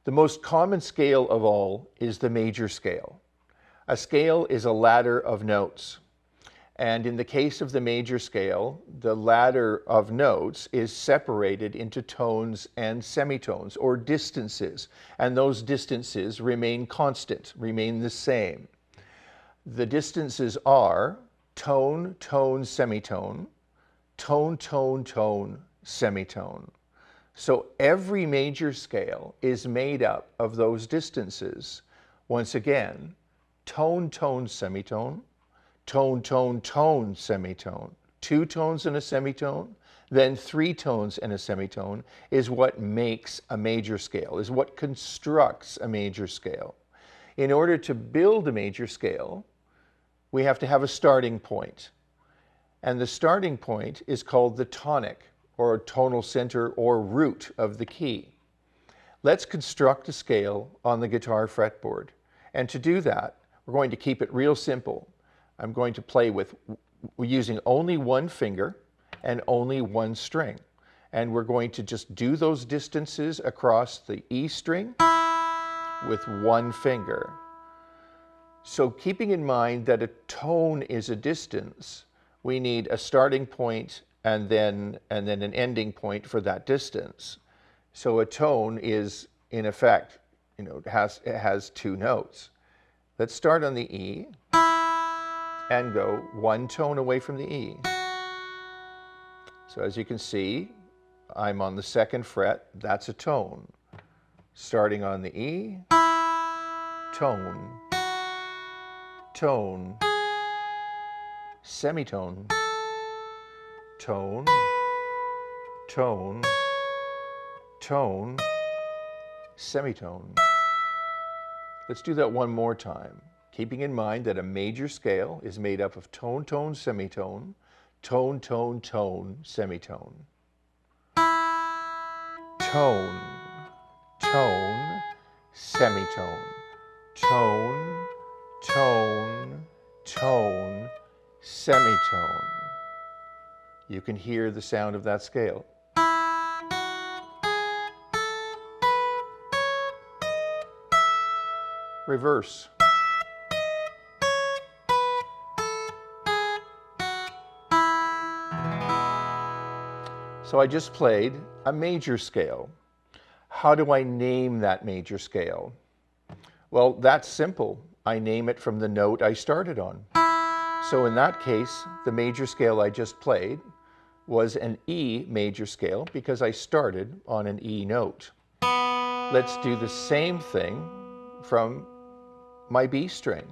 The most common scale of all is the major scale. A scale is a ladder of notes. And in the case of the major scale, the ladder of notes is separated into tones and semitones, or distances, and those distances remain constant, remain the same. The distances are tone, tone, semitone, tone, tone, tone, semitone. So every major scale is made up of those distances. Once again, tone, tone, semitone, tone, tone, tone, semitone. 2 tones and a semitone, then 3 tones and a semitone is what makes a major scale, is what constructs a major scale. In order to build a major scale, we have to have a starting point. And the starting point is called the tonic, or tonal center, or root of the key. Let's construct a scale on the guitar fretboard. And to do that, we're going to keep it real simple. I'm going to play with using only one finger and only one string. And we're going to just do those distances across the E string with one finger. So keeping in mind that a tone is a distance, we need a starting point and then an ending point for that distance. So a tone is, in effect, it has 2 notes. Let's start on the E and go 1 tone away from the E. So as you can see, I'm on the 2nd fret, that's a tone. Starting on the E, tone, tone, semitone, tone, tone, tone, semitone. Let's do that one more time, keeping in mind that a major scale is made up of tone, tone, semitone, tone, tone, tone, semitone. Tone, tone, semitone, tone, tone, tone, semitone. You can hear the sound of that scale. Reverse. So I just played a major scale. How do I name that major scale? Well, that's simple. I name it from the note I started on. So in that case, the major scale I just played was an E major scale because I started on an E note. Let's do the same thing from my B string.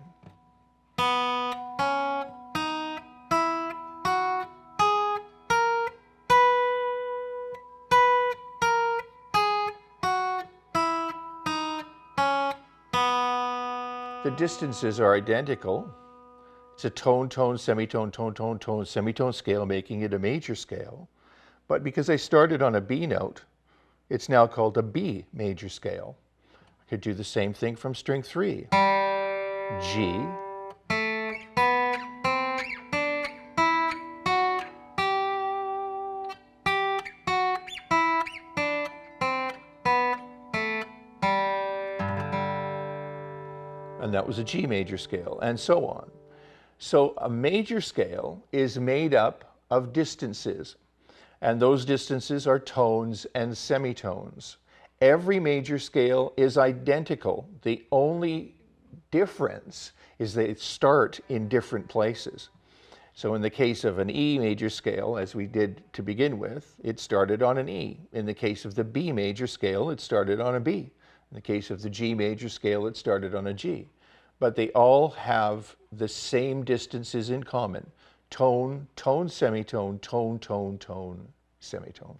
The distances are identical. It's a tone, tone, semitone, tone, tone, tone, semitone scale, making it a major scale. But because I started on a B note, it's now called a B major scale. I could do the same thing from string 3. G, and that was a G major scale, and so on. So a major scale is made up of distances, and those distances are tones and semitones. Every major scale is identical. The only difference is they start in different places. So in the case of an E major scale, as we did to begin with, it started on an E. In the case of the B major scale, it started on a B. In the case of the G major scale, it started on a G. But they all have the same distances in common. Tone, tone, semitone, tone, tone, tone, semitone.